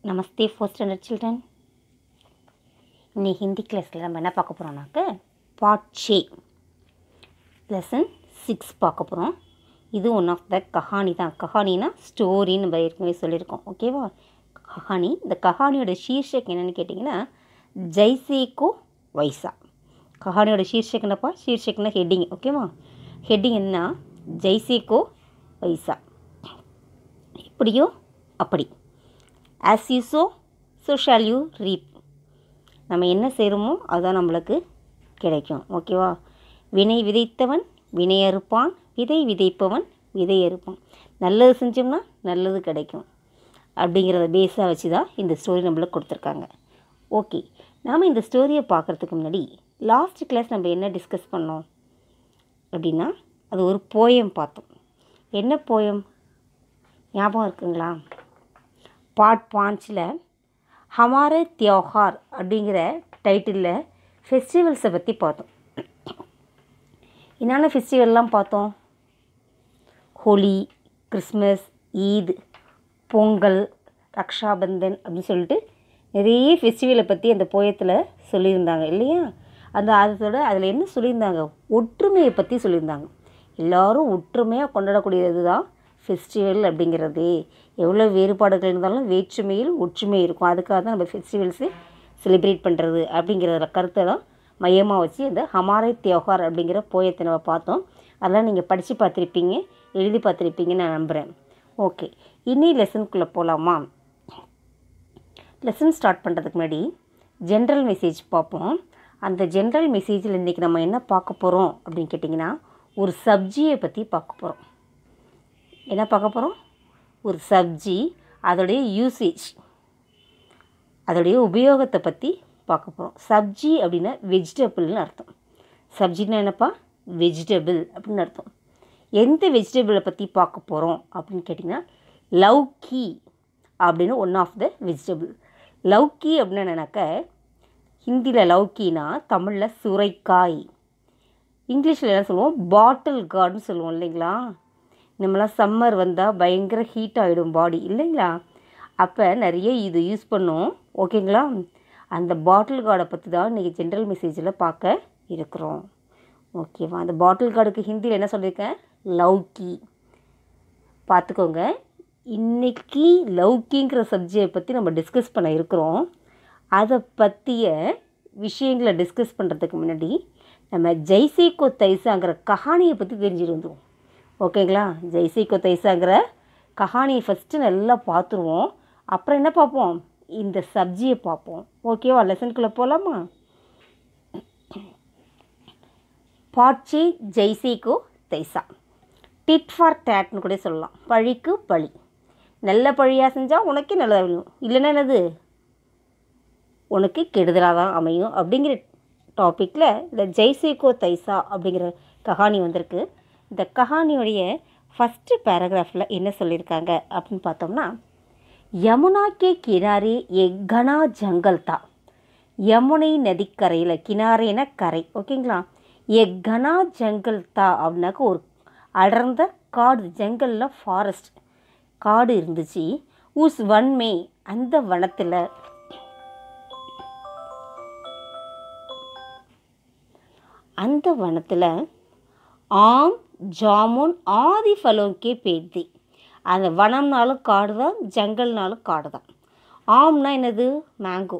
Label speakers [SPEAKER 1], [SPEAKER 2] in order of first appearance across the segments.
[SPEAKER 1] नमस्ते first standard children இன்னைக்கு ஹிந்தி கிளாஸில் நம்ம என்ன பார்க்க போகிறோம்னாக்க பார்ட் ஷே லெசன் 6 பார்க்க போகிறோம். இது ஒன் ஆஃப் த கஹானி தான். கஹானினா ஸ்டோரின்னு நம்ம ஏற்கனவே சொல்லியிருக்கோம். ஓகேவா? கஹானி. இந்த கஹானியோட சீர்ஷக் என்னென்னு கேட்டிங்கன்னா ஜெய்சேகோ வைசா. கஹானியோட சீர்ஷக் என்னப்பா? சீர்ஷக்னா ஹெட்டிங். ஓகேவா? ஹெட்டிங் என்ன? ஜெய்சேகோ வைசா. எப்படியோ அப்படி. As you sow, so shall you reap. நம்ம என்ன செய்கிறோமோ அதுதான் நம்மளுக்கு கிடைக்கும். ஓகேவா? வினை விதைத்தவன் வினை அறுப்பான், விதை விதைப்பவன் விதை அறுப்பான். நல்லது செஞ்சோம்னா நல்லது கிடைக்கும் அப்படிங்கிறத பேஸாக வச்சு தான் இந்த ஸ்டோரி நம்மளுக்கு கொடுத்துருக்காங்க. ஓகே, நாம் இந்த ஸ்டோரியை பார்க்குறதுக்கு முன்னாடி லாஸ்ட் கிளாஸ் நம்ம என்ன டிஸ்கஸ் பண்ணோம் அப்படின்னா அது ஒரு போயம் பார்த்தோம். என்ன போயம் ஞாபகம் இருக்குங்களா? பார்ட் 5ல் ஹமாரே தியோஹார் அப்படிங்கிற டைட்டிலில் ஃபெஸ்டிவல்ஸை பற்றி பார்த்தோம். என்னென்ன ஃபெஸ்டிவல்லாம் பார்த்தோம்? ஹோலி, கிறிஸ்மஸ், ஈத், பொங்கல், ரக்ஷாபந்தன் அப்படின்னு சொல்லிட்டு நிறைய ஃபெஸ்டிவலை பற்றி அந்த போயத்தில் சொல்லியிருந்தாங்க இல்லையா? அதில் என்ன சொல்லியிருந்தாங்க? ஒற்றுமையை பற்றி சொல்லியிருந்தாங்க. எல்லோரும் ஒற்றுமையாக கொண்டாடக்கூடியது தான் ஃபெஸ்டிவல் அப்படிங்கிறது. எவ்வளோ வேறுபாடுகள் இருந்தாலும் வேற்றுமையில் ஒற்றுமை இருக்கும். அதுக்காக தான் நம்ம ஃபெஸ்டிவல்ஸு செலிப்ரேட் பண்ணுறது அப்படிங்கிற கருத்தை தான் மையமாக வச்சு இந்த ஹமாரே தியோஹார் அப்படிங்கிற போயத்தை நம்ம பார்த்தோம். அதெல்லாம் நீங்கள் படித்து பார்த்துருப்பீங்க, எழுதி பார்த்துருப்பீங்கன்னு நான் நம்புகிறேன். ஓகே, இனி லெசனுக்குள்ளே போகலாமா? லெசன் ஸ்டார்ட் பண்ணுறதுக்கு முன்னாடி ஜென்ரல் மெசேஜ் பார்ப்போம். அந்த ஜென்ரல் மெசேஜில் இன்றைக்கி நம்ம என்ன பார்க்க போகிறோம் அப்படின்னு கேட்டிங்கன்னா ஒரு சப்ஜியை பற்றி பார்க்க போகிறோம். என்ன பார்க்க போகிறோம்? ஒரு சப்ஜி, அதோடைய யூசேஜ், அதோடைய உபயோகத்தை பற்றி பார்க்க போகிறோம். சப்ஜி அப்படின்னா வெஜிடபிள்னு அர்த்தம். சப்ஜின்னா என்னப்பா? வெஜிடபிள் அப்படின்னு அர்த்தம். எந்த வெஜிடபிளை பற்றி பார்க்க போகிறோம் அப்படின்னு கேட்டிங்கன்னா லவ்கி அப்படின்னு ஒன் ஆஃப் த வெஜிடபிள். லவ்கி அப்படின்னு என்னன்னாக்க ஹிந்தியில் லவ்கினா, தமிழில் சுரைக்காய், இங்கிலீஷில் என்ன சொல்லுவோம்? பாட்டில் கார்டுன்னு சொல்லுவோம் இல்லைங்களா? நம்மளாம் சம்மர் வந்தால் பயங்கர ஹீட் ஆகிடும் பாடி இல்லைங்களா? அப்போ நிறைய இது யூஸ் பண்ணுவோம். ஓகேங்களா? அந்த பாட்டில் கார்டை பற்றி தான் இன்றைக்கி ஜென்ரல் மெசேஜில் பார்க்க இருக்கிறோம். ஓகேவா? அந்த பாட்டில் கார்டுக்கு ஹிந்தியில் என்ன சொல்லியிருக்கேன்? லவ்கி. பார்த்துக்கோங்க, இன்றைக்கி லவ்கிங்கிற சப்ஜெக்டை பற்றி நம்ம டிஸ்கஸ் பண்ண இருக்கிறோம். அதை பற்றிய விஷயங்களை டிஸ்கஸ் பண்ணுறதுக்கு முன்னாடி நம்ம ஜெய்சேகோ தைசாங்கிற கஹானியை பற்றி தெரிஞ்சுட்டு வந்துடுவோம். ஓகேங்களா? ஜெய்சேகோ தைசாங்கிற கஹானியை ஃபஸ்ட்டு நல்லா பார்த்துருவோம். அப்புறம் என்ன பார்ப்போம்? இந்த சப்ஜியை பார்ப்போம். ஓகேவா? லெசனுக்குள்ளே போகலாமா? பாட்சி ஜெய்சேகோ தைசா. டிட் ஃபார் டேட்னு கூட சொல்லலாம். பழிக்கு பழி. நல்ல பழியாக செஞ்சால் உனக்கே நல்லதாக வேணும், இல்லைன்னா என்னது உனக்கு கெடுதலாக தான் அமையும் அப்படிங்கிற டாப்பிக்கில் இந்த ஜெய்சேகோ தைசா அப்படிங்கிற கஹானி வந்திருக்கு. இந்த கஹானியோடைய ஃபஸ்ட்டு பேராகிராஃபில் என்ன சொல்லியிருக்காங்க அப்படின்னு பார்த்தோம்னா, யமுனா கே கினாரே எக் கனா ஜங்கல் தா. யமுனை நதிக்கரையில், கினாரேன கரை, ஓகேங்களா? எக் கனா ஜங்கல் தா அப்படின்னாக்க ஒரு அடர்ந்த காடு, ஜங்கலில் ஃபாரஸ்ட் காடு இருந்துச்சு. உஸ் வன்மே, அந்த வனத்தில் ஆம் ஜாமுன் ஆதி ஃபலோங்கே பேத்தி. அந்த வனம்னாலும் காடு தான், ஜங்கல்னாலும் காடு தான். ஆம்னா என்னது? மேங்கோ.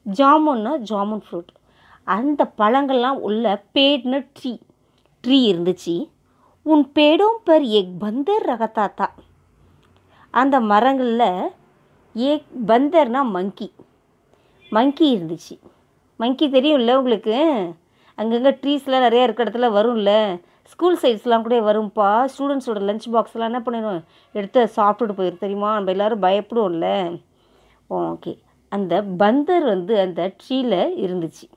[SPEAKER 1] ஜாமுன்னா ஜாமுன் ஃப்ரூட். அந்த பழங்கள்லாம் உள்ள பேட்னு ட்ரீ இருந்துச்சு. உன் பேடும் பர் எக் பந்தர் ரகத்தாத்தா. அந்த மரங்களில் ஏக் பந்தர்னா மங்கி இருந்துச்சு. மங்கி தெரியும்ல உங்களுக்கு? அங்கங்கே ட்ரீஸ்லாம் நிறையா இருக்கிற இடத்துல வரும்ல. ஸ்கூல் சைட்ஸ்லாம் கூட வரும்ப்பா. ஸ்டூடெண்ட்ஸோட லஞ்ச் பாக்ஸ்லாம் என்ன பண்ணிடுவோம்? எடுத்து சாப்பிட்டுட்டு போயிடும் தெரியுமா? நம்ம எல்லோரும் பயப்படுவோம்ல. ஓகே, அந்த பந்தர் அந்த ட்ரீயில் இருந்துச்சு.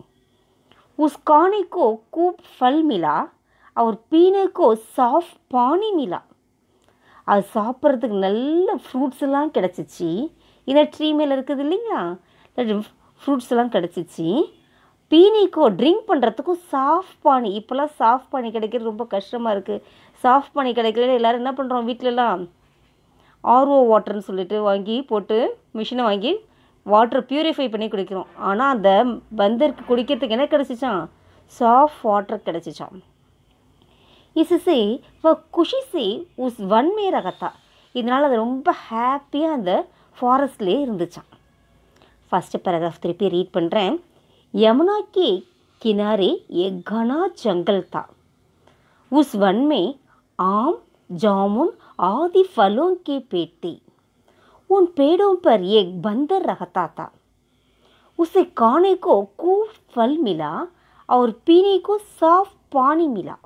[SPEAKER 1] உஸ் காணிக்கோ கூப் ஃபல் மிலா அவர் பீனேக்கோ சாஃப்ட் பானி மிலா. அது சாப்பிட்றதுக்கு நல்ல ஃப்ரூட்ஸ் எல்லாம் கிடச்சிச்சு. இந்த ட்ரீ மேலே இருக்குது இல்லைங்களா? ஃப்ரூட்ஸ் எல்லாம் கிடச்சிச்சு. பீனிக்கோ ட்ரிங்க் பண்ணுறதுக்கும் சாஃப்ட் பானி. இப்போல்லாம் சாஃப்ட் பானி கிடைக்கிறது ரொம்ப கஷ்டமாக இருக்குது. சாஃப்ட் பானி கிடைக்கல, எல்லோரும் என்ன பண்ணுறோம்? வீட்டிலலாம் ஆர்ஓ வாட்டர்னு சொல்லிட்டு வாங்கி போட்டு மிஷினை வாங்கி வாட்டர் ப்யூரிஃபை பண்ணி குடிக்கிறோம். ஆனால் அந்த பந்தருக்கு குடிக்கிறதுக்கு என்ன கிடச்சிச்சான்? Soft water கிடச்சிச்சான். इससे वह खुशी से उस वन में रहा था. இதனால் அது ரொம்ப ஹாப்பியாக அந்த ஃபாரஸ்ட்லேயே இருந்துச்சான். फर्स्ट पैराग्राफ திருப்பி ரீட் பண்ணுறேன். यमुना के किनारे एक घना जंगल था. उस वन में आम, जामुन आदि फलों के पेड़ थे. उन पेड़ों पर एक बंदर रहता था. उसे खाने को खूब फल मिला और पीने को साफ पानी मिला.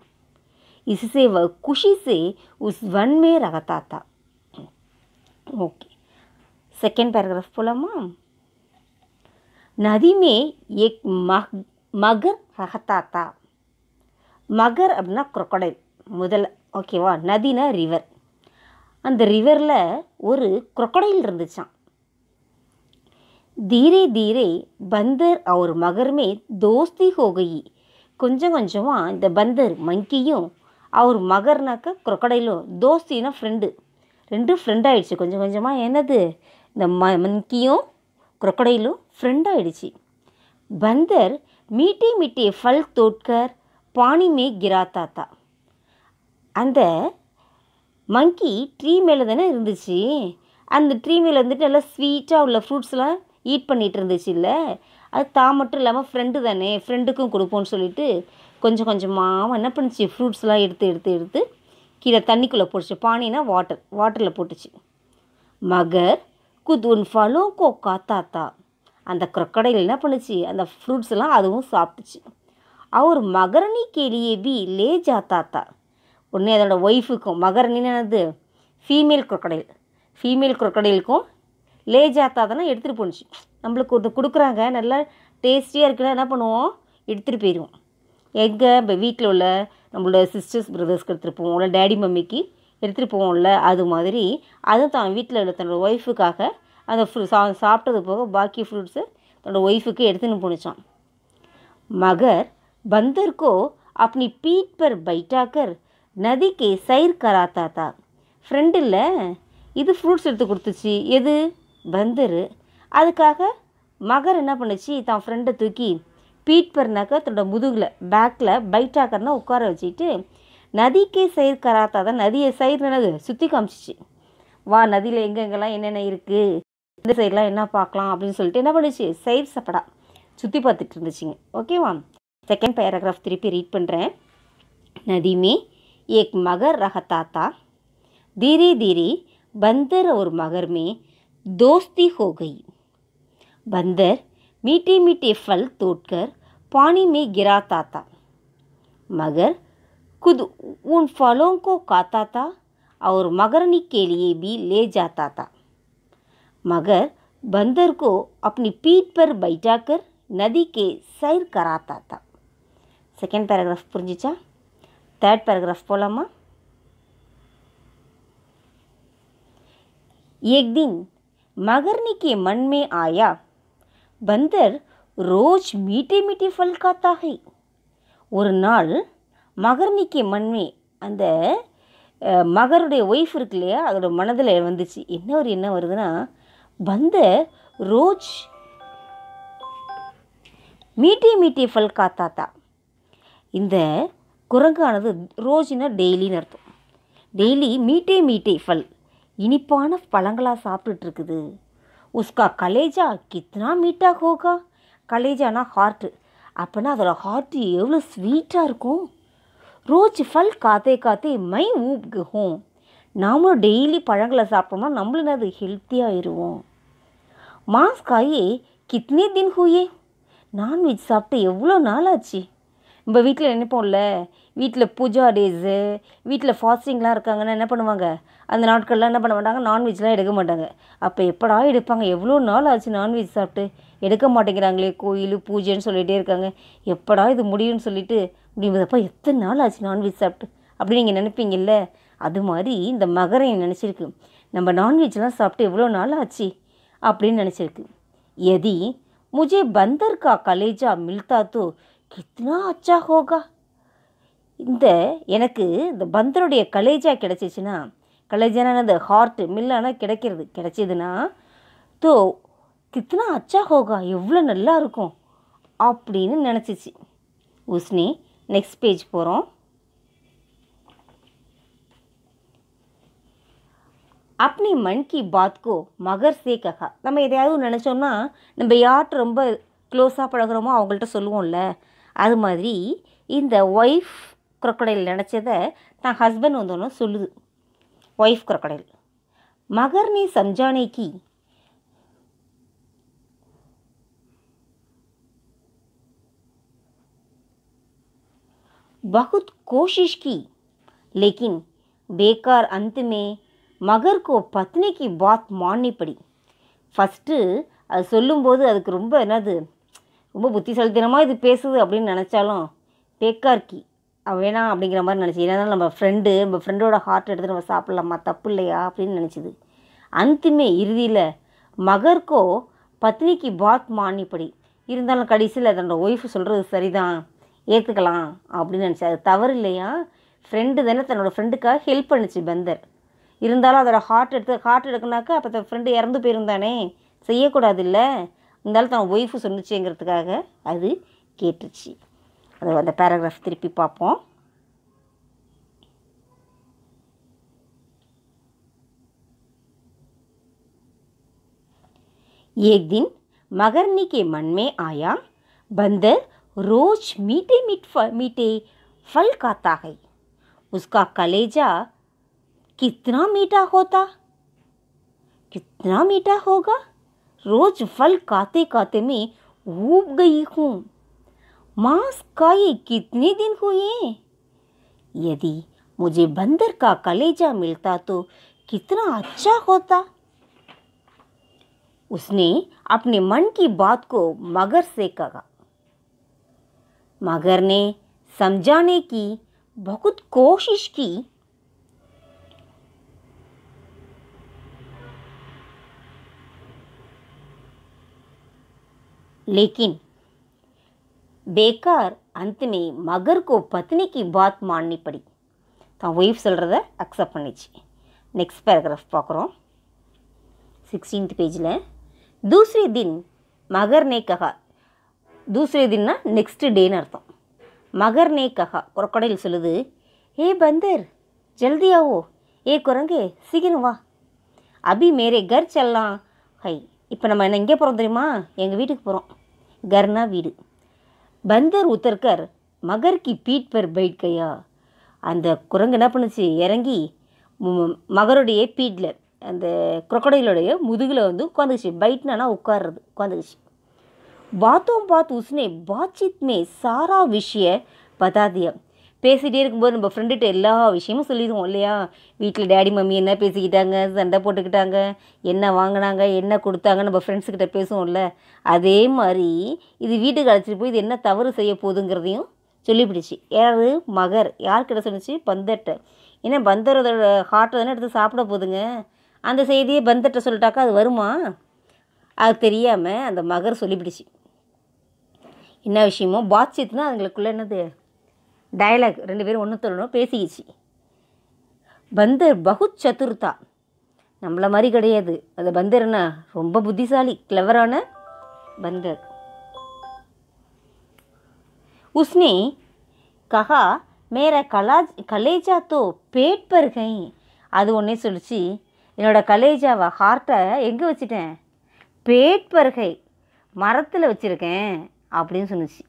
[SPEAKER 1] इससे वह खुशी से उस वन में रहता था. ओके, सेकेंड पैराग्राफ बोलामा. नदी में एक मगर रहता था. मगर அப்படின்னா crocodile முதல்ல. ஓகேவா? நதினா ரிவர். அந்த ரிவரில் ஒரு crocodile இருந்துச்சான். धीरे धीरे बंदर और मगर में दोस्ती हो गई. கொஞ்சம் கொஞ்சமாக இந்த பந்தர் மங்கியும் அவர் மகர்னாக்க crocodileம் தோஸ்தினா ஃப்ரெண்டு, ரெண்டும் ஃப்ரெண்ட் ஆகிடுச்சு. கொஞ்சம் கொஞ்சமாக என்னது இந்த மங்கியும் crocodileம் फ्रेंड ஆகிடுச்சு. बंदर मीठे मीठे फल तोड़कर पानी में गिराता था. அந்த மங்கி ட்ரீ மேலே தானே இருந்துச்சு. அந்த ட்ரீ மேலே வந்துட்டு நல்லா ஸ்வீட்டாக உள்ள ஃப்ரூட்ஸ்லாம் ஈட் பண்ணிகிட்டு இருந்துச்சு இல்லை. அது தான் மட்டும் இல்லாமல் ஃப்ரெண்டு தானே, ஃப்ரெண்டுக்கும் கொடுப்போன்னு சொல்லிட்டு கொஞ்சம் கொஞ்சமாக என்ன பண்ணுச்சு, ஃப்ரூட்ஸ்லாம் எடுத்து கீழே தண்ணிக்குள்ளே போட்டுச்சு. பானினா வாட்டரில் போட்டுச்சு. மகர் குத் உன் ஃபலோ கோ காத்தாத்தா. அந்த crocodile என்ன பண்ணுச்சு, அந்த ஃப்ரூட்ஸ் எல்லாம் அதுவும் சாப்பிட்டுச்சு. அவர் மகரணி கேலியே பி லே ஜாத்தாத்தா. உடனே அதோட ஒய்ஃபுக்கும், மகரணின்னு என்னது ஃபீமேல் crocodile, ஃபீமேல் crocodileக்கும் லே ஜாத்தாதானா எடுத்துகிட்டு போணுச்சு. நம்மளுக்கு ஒன்று கொடுக்குறாங்க, நல்லா டேஸ்டியாக இருக்குன்னா என்ன பண்ணுவோம், எடுத்துகிட்டு போயிடுவோம். எங்கே இப்போ வீட்டில் உள்ள நம்மளோட சிஸ்டர்ஸ் பிரதர்ஸ்க்கு எடுத்துகிட்டு போவோம், இல்லை டேடி மம்மிக்கு எடுத்துகிட்டு போவோம்ல, அது மாதிரி அதுவும் தான் வீட்டில் உள்ள தன்னோட ஒய்ஃபுக்காக அந்த சாப்பிட்டது போக பாக்கி ஃப்ரூட்ஸை தன்னோட ஒய்ஃபுக்கு எடுத்துன்னு போணுச்சான். मगर बंदर को अपनी पीठ पर बैठाकर नदी के सैर कराता था. फ्रेंड இல்லை, இது ஃப்ரூட்ஸ் எடுத்து கொடுத்துச்சு. எது? பந்தர். அதுக்காக மகர் என்ன பண்ணுச்சு, தான் ஃப்ரெண்டை தூக்கி பீட் பர்னாக்க தன்னோட முதுகில் பேக்கில் பைட்டாக்கர்னா உட்கார வச்சுட்டு நதிக்கே சைர் கராத்தா தான், நதியை சைர் என்னது சுற்றி காமிச்சிச்சு. வா நதியில் எங்கெங்கெல்லாம் என்னென்ன இருக்குது, இந்த சைடெலாம் என்ன பார்க்கலாம் அப்படின்னு சொல்லிட்டு என்ன பண்ணுச்சு, சைர் சப்படா சுற்றி பார்த்துட்டு இருந்துச்சுங்க. ஓகேவா? செகண்ட் पैराग्राफ திருப்பி ரீட் பண்ணுறேன். नदी में एक मगर रहता था. धीरे धीरे बंदर और मगर में दोस्ती हो गई. बंदर मीठे मीठे फल तोड़कर पानी में गिराता था. मगर खुद उन फलों को खाता था और मगरनी के लिए भी ले जाता था. मगर बंदर को अपनी पीठ पर बैठाकर नदी के सैर कराता था. सेकेंड पैराग्राफ புரிஞ்சிச்சா? थर्ड पैराग्राफ போலாமா? एक दिन मगरनी के मन में आया, बंदर रोज मीठे मीठे फल खाता है. ஒரு நாள் மகர்னிக்கு மண்மே, அந்த மகருடைய ஒய்ஃப் இருக்கு இல்லையா, அதோட மனதில் வந்துச்சு. என்ன வருதுன்னா, பந்தர் ரோஜ் மீட்டே மீட்டே ஃபல் காத்தாத்தா. இந்த குரங்கானது ரோஜ்னா டெய்லின்னு அர்த்தம். டெய்லி மீட்டே மீட்டே ஃபல் இனிப்பான பழங்களாக சாப்பிட்டுட்ருக்குது. உஸ்கா கலேஜா கித்னா மீட்டா ஹோகா. கலேஜானா ஹார்ட்டு. அப்போனா அதோட ஹார்ட்டு எவ்வளோ ஸ்வீட்டாக இருக்கும். ரோஜ் ஃபல் காத்தே காத்தே மை ஊப் ஹோம். நாமளும் டெய்லி பழங்களை சாப்பிட்டோம்னா நம்மளும் அது ஹெல்த்தியாகிடுவோம். மாஸ் காயே கித்னே தின் ஹூயே. நான்வெஜ் சாப்பிட்டு எவ்வளோ நாள் ஆச்சு. நம்ம வீட்டில் நினைப்போம்ல, வீட்டில் பூஜா டேஸு, வீட்டில் ஃபாஸ்டிங்லாம் இருக்காங்கன்னா என்ன பண்ணுவாங்க, அந்த நாட்கள்லாம் என்ன பண்ண மாட்டாங்க, நான்வெஜ்லாம் எடுக்க மாட்டாங்க. அப்போ எப்படா எடுப்பாங்க, எவ்வளோ நாள் ஆச்சு நான்வெஜ் சாப்பிட்டு, எடுக்க மாட்டேங்கிறாங்களே, கோயில் பூஜைன்னு சொல்லிகிட்டே இருக்காங்க, எப்படா இது முடியும்னு சொல்லிட்டு முடியும்போதப்பா எத்தனை நாள் ஆச்சு நான்வெஜ் சாப்பிட்டு அப்படின்னு நீங்கள் நினைப்பீங்கல்ல. அது மாதிரி இந்த மகரை நினச்சிருக்கு, நம்ம நான்வெஜ்லாம் சாப்பிட்டு எவ்வளோ நாள் ஆச்சு அப்படின்னு நினச்சிருக்கு. यदि मुझे बंदर का कलेजा मिलता तो कितना अच्छा होगा. எனக்கு இந்த பந்தருடைய கலேஜா கிடச்சிச்சின்னா கலேஜானா என்னது ஹார்ட்டு, மில்லானா கிடைக்கிறது, கிடைச்சிதுன்னா தோ கித்னா அச்சா ஹோகா எவ்வளோ நல்லா இருக்கும் அப்படின்னு நினச்சிச்சு. உஸ்னே நெக்ஸ்ட் பேஜ் போகிறோம். अपनी मन की बात को मगर से कहा. நம்ம எதையாவது நினச்சோம்னா நம்ம யார்கிட்ட ரொம்ப க்ளோஸாக பழகிறோமோ அவங்கள்ட்ட சொல்லுவோம்ல, அது மாதிரி இந்த ஒய்ஃப் crocodile நினச்சதை தான் ஹஸ்பண்ட் வந்தோன்னு சொல்லுது. ஒய்ஃப் crocodile मगर ने समझाने की बहुत कोशिश की लेकिन बेकार अंत में மகர் கோ பத்னிக்கு பாத் மானி படி. ஃபஸ்ட்டு அது சொல்லும்போது அதுக்கு ரொம்ப என்னது ரொம்ப புத்திசாலித்தனமாக இது பேசுது அப்படின்னு நினச்சாலும் பேக்கார்கி வேணாம் அப்படிங்கிற மாதிரி நினச்சி. ஏன்னா நம்ம ஃப்ரெண்டோட ஹார்ட் எடுத்து நம்ம சாப்பிட்லாமா, தப்பு இல்லையா அப்படின்னு நினச்சிது. அந்திமே இறுதியில் மகர்கோ பத்னிக்கு பாத் மானி படி. இருந்தாலும் கடைசியில் தன்னோட ஒய்ஃபு சொல்கிறது சரிதான், ஏற்றுக்கலாம் அப்படின்னு நினச்சி. அது தவறு இல்லையா, ஃப்ரெண்டு தானே தன்னோட ஃப்ரெண்டுக்காக ஹெல்ப் பண்ணிச்சு பந்தர். இருந்தாலும் அதோட ஹார்ட் எடுக்குனாக்கா அப்போ தன் ஃப்ரெண்டு இறந்து போயிருந்தானே, செய்யக்கூடாது இல்லை, இருந்தாலும் தன் ஒய்ஃபு சொன்னிச்சுங்கிறதுக்காக அது கேட்டுச்சு. அது அந்த பேராகிராஃப் திருப்பி பார்ப்போம். एक दिन मगरनी के मन में आया, बंदर रोज मीठे मीठे फल खाता है, उसका कलेजा कितना मीठा होगा. रोज फल खाते खाते मैं ऊब गई हूँ. मांस खाए कितने दिन हुए. यदि मुझे बंदर का कलेजा मिलता तो कितना अच्छा होता. उसने अपने मन की बात को मगर से कहा. मगर ने समझाने की बहुत कोशिश की लेकिन बेकार अंत में मगर को पत्नी की बात माननी पड़ी. தான் ஒய்ஃப் சொல்கிறத அக்செப்ட் பண்ணிச்சு. நெக்ஸ்ட் பேராகிராஃப் பார்க்குறோம். 16th பேஜில் दूसरे दिन मगर ने कहा. दूसरे दिनना நெக்ஸ்ட் டேன்னு அர்த்தம். மகர் நே கஹா crocodile சொல்லுது, ஏ பந்தர் ஜல்தி ஆவோ, ஏ குரங்கே சீக்கிரம் வா, அபி மேரே கர் செல்லாம் ஹை. இப்போ நம்ம என்ன எங்கே போகிறோம் தெரியுமா, எங்கள் வீட்டுக்கு போகிறோம். கர்னா வீடு. பந்தர் உத்தர்கர் மகர் கி பீட் பர் பைட் கயா. அந்த குரங்கு என்ன பண்ணுச்சு, இறங்கி மகருடைய பீட்டில் அந்த crocodileோடைய முதுகில் வந்து உட்காந்துச்சு. பைட்னா உட்கார்றது, உட்காந்துக்குச்சு. பாத்தோம் பாத் உஸ்னே பாத்சீத் மே சாரா விஷய பதா தியா. பேசிகிட்டே இருக்கும்போது நம்ம ஃப்ரெண்டுகிட்ட எல்லா விஷயமும் சொல்லிடுவோம் இல்லையா. வீட்டில் டேடி மம்மி என்ன பேசிக்கிட்டாங்க, சண்டை போட்டுக்கிட்டாங்க, என்ன வாங்கினாங்க, என்ன கொடுத்தாங்க, நம்ம ஃப்ரெண்ட்ஸுக்கிட்ட பேசுவோம்ல. அதே மாதிரி இது வீட்டுக்கு அழைச்சிட்டு போய் இது என்ன தவறு செய்ய போகுதுங்கிறதையும் சொல்லிப்பிடிச்சு. யார் மகர் யார்கிட்ட சொன்னிச்சு, பந்தர்கிட்ட. ஏன்னா பந்தரோட ஹார்ட்டை தானே எடுத்து சாப்பிட போகுதுங்க. அந்த செய்தியை பந்தர்கிட்ட சொல்லிட்டாக்கா அது வருமா, அது தெரியாமல் அந்த மகர் சொல்லிப்பிடிச்சு. என்ன விஷயமோ பாத்சீத்னா அதுங்களுக்குள்ளே என்னது டயலாக், ரெண்டு பேரும் ஒன்று சொல்லணும் பேசிக்கிச்சு. பந்தர் பகுத் சதுர்தா, நம்மளை மாதிரி கிடையாது. அந்த பந்தர்னா ரொம்ப புத்திசாலி, கிளவரான பந்தர். உஸ்னே கஹா மேரா கலேஜா தோ பேட் பர் கை. அது ஒன்றே சொல்லிச்சு, என்னோட கலேஜாவை ஹார்ட்டை எங்கே வச்சுட்டேன், பேட் பர்கை மரத்தில் வச்சுருக்கேன் அப்படின்னு சொன்னிச்சு.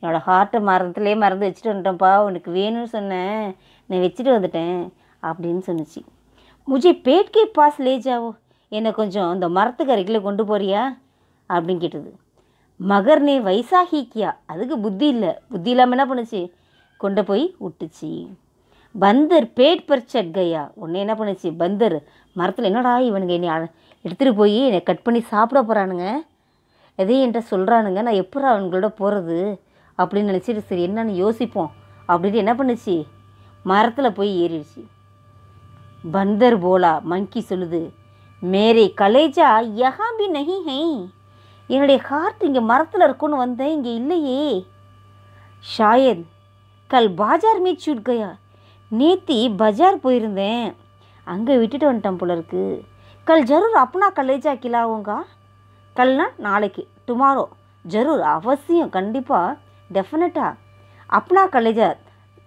[SPEAKER 1] என்னோடய ஹார்ட்டை மரத்துலேயே மறந்து வச்சுட்டு வந்துட்டேன்ப்பா, உனக்கு வேணும்னு சொன்னேன், நான் வச்சுட்டு வந்துட்டேன் அப்படின்னு சொன்னிச்சு. முஜே பேட்கே பாஸ் லே ஜாவோ, என்னை கொஞ்சம் இந்த மரத்துக்கு அருகில் கொண்டு போறியா அப்படின்னு கேட்டது. மகர்னே வைசாகிக்கியா, அதுக்கு புத்தி இல்லை, புத்தி இல்லாமல் என்ன பண்ணுச்சு, கொண்டு போய் விட்டுச்சு. பந்தர் பேட் பர் சட் கயா, உடனே என்ன பண்ணுச்சு பந்தர் மரத்தில், என்னடா இவனுங்க என்னை எடுத்துகிட்டு போய் என்னை கட் பண்ணி சாப்பிட போகிறானுங்க, எதையும் என்கிட்ட சொல்கிறானுங்க, நான் எப்போ அவங்களோட போகிறது அப்படின்னு நினச்சிட்டு சரி என்னன்னு யோசிப்போம் அப்படின்ட்டு என்ன பண்ணுச்சு, மரத்தில் போய் ஏறிடுச்சு. பந்தர் போலா, மங்கி சொல்லுது, மேரே கலேஜா யஹா பி நஹி ஹை. என்னுடைய ஹார்ட் இங்கே மரத்தில் இருக்குன்னு வந்தேன், இங்கே இல்லையே. ஷாயத் கல் பாஜார் மே சூட் கயா, நேத்தி பஜார் போயிருந்தேன், அங்கே விட்டுட்டு வந்துட்டேன் போல இருக்கு. கல் ஜரூர் அப்னா கலேஜா கிலாவுங்க. கல்னா நாளைக்கு, டுமாரோ, ஜரூர் அவசியம், கண்டிப்பாக, டெஃபினட்டாக, அப்னா கலேஜா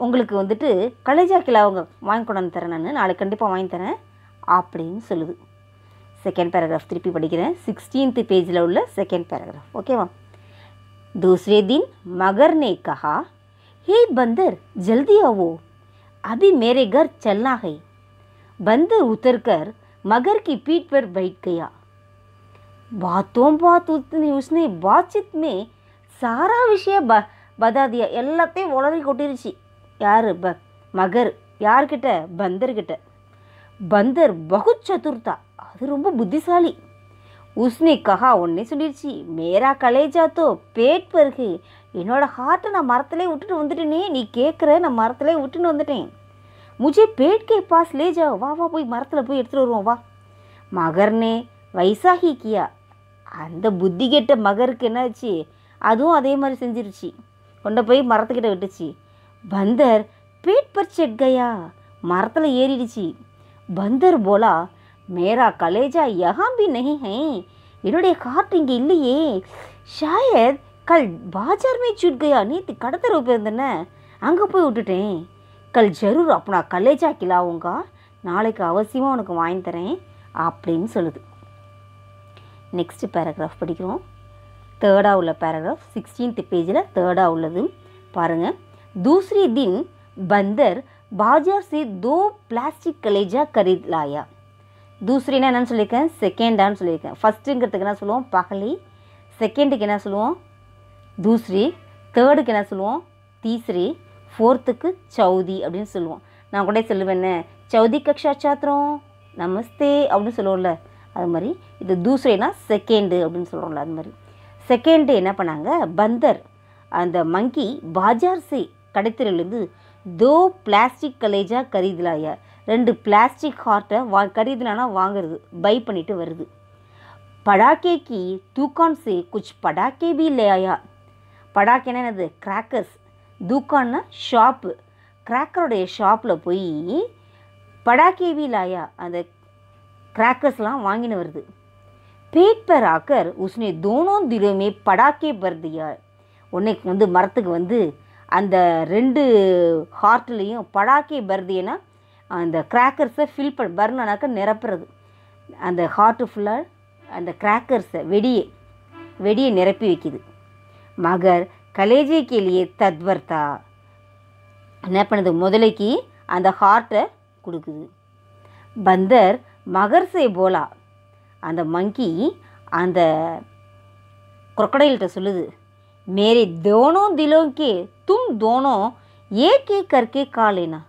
[SPEAKER 1] உங்களுக்கு வந்துட்டு கலேஜா கிலாவுங்க வாங்கி கொண்டாந்து தரேன், நான் நாளைக்கு கண்டிப்பாக வாங்கி தரேன் அப்படின்னு சொல்லுது. செகண்ட் பேராகிராஃப் திருப்பி படிக்கிறேன். 16th பேஜில் உள்ள செகண்ட் பேராகிராஃப். ஓகேவா? दूसरे दिन मगर ने कहा, हे बंदर जल्दी आओ, अभी मेरे घर चलना है. बंदर उतरकर मगर की पीठ पर बैठ गया. बातों बात उसने बातचीत में सारा विषय बता दिया. எல்லாத்தையும் உளறி கொட்டிருச்சு. யார்? மகர். யார்கிட்ட? பந்தர்கிட்ட. பந்தர் பகுத் சதுர்தா, அது ரொம்ப புத்திசாலி. उसने कहा, உடனே சொல்லிடுச்சு, மேரா கலேஜா தோ பேட் பருகு, என்னோட ஹார்ட்டை நான் மரத்திலே விட்டுட்டு வந்துட்டேனே, நீ கேட்குற, நான் மரத்திலே விட்டுன்னு வந்துட்டேன். முझे पेट के पास ले जाओ, வா வா போய் மரத்தில் போய் எடுத்துகிட்டு வருவோம் வா. மகர்னே வைசா ஹி கியா, அந்த புத்தி கெட்ட மகருக்கு என்னாச்சு, அதுவும் அதே மாதிரி செஞ்சிருச்சு, கொண்டு போய் மரத்துக்கிட்ட விட்டுச்சு. பந்தர் பேட் பர் செட் கயா, மரத்தில் ஏறிடுச்சு. பந்தர் போலா, மேரா கலேஜா யஹாं भी नहीं है, என்னுடைய ஹார்ட் இங்கே இல்லையே, ஷாயத் கல் பாஜார் में छूट गया, நேற்று கடத்தரவு போயிருந்தேனே அங்கே போய் விட்டுட்டேன். கல் ஜரூர் அப்னா கலேஜா கிலாவுங்க, நாளைக்கு அவசியமாக உனக்கு வாங்கி தரேன் அப்படின்னு சொல்லுது. நெக்ஸ்ட் பேராகிராஃப் படிக்கிறோம். தேர்டாக உள்ள பேராகிராஃப் 16th பேஜில் தேர்டாக உள்ளது பாருங்கள். दूसरे दिन बंदर बाजार से 2 प्लास्टिक कलेजा खरीद लाया. दूसरीனா என்னன்னு சொல்லியிருக்கேன், செகண்டான்னு சொல்லியிருக்கேன். ஃபஸ்ட்டுங்கிறதுக்கு என்ன சொல்லுவோம், பகலி. செகண்டுக்கு என்ன சொல்லுவோம், தூஸ்ரி. தேர்டுக்கு என்ன சொல்லுவோம், தீஸ்ரி. ஃபோர்த்துக்கு சௌதி அப்படின்னு சொல்லுவோம். நான் கூட சொல்லுவேன், சௌதி கக்ஷா சாத்திரம் நமஸ்தே அப்படின்னு சொல்லுவோம்ல, அது மாதிரி இது தூஸ்ரேனா செகண்டு அப்படின்னு சொல்கிறோம்ல, அது மாதிரி. செகண்டு என்ன பண்ணாங்க, பந்தர் அந்த மங்கி பாஜார் சே கடைத்தெருவிலேருந்து 2 பிளாஸ்டிக் கலேஜா கரீதலாயா, 2 பிளாஸ்டிக் ஹார்ட்டை கரீதலானா வாங்குறது, பை பண்ணிட்டு வருது. படாக்கே கி தூக்கான் சே குச் படாக்கே பி லே ஆயா. படாக்கேனா என்னது, கிராக்கர்ஸ். தூக்கான்னா ஷாப்பு, கிராக்கருடைய ஷாப்பில் போய் படாக்கே பி லாயா, அந்த கிராக்கர்ஸ்லாம் வாங்கின்னு வருது. பேட் பர் ஆக்கர் உஸ்னே தோனோ தினமே படாக்கே பர் தியா. உன்னை வந்து மரத்துக்கு வந்து அந்த 2 ஹார்ட்லேயும் படாக்கே பர்தியனா அந்த கிராக்கர்ஸை ஃபில் பண்ண, பர்னானாக்க நிரப்புறது, அந்த ஹார்ட்டு ஃபுல்லாக அந்த கிராக்கர்ஸை வெடியை நிரப்பி வைக்கிது. மகர் கலேஜே கேலியே தத்வர்த்தா, என்ன பண்ணுது, முதலைக்கு அந்த ஹார்ட்டை கொடுக்குது. பந்தர் மகர் சே போலா, அந்த மங்கி அந்த crocodile சொல்லுது, मेरे दोनों दिलों के तुम दोनों एक एक करके खा लेना.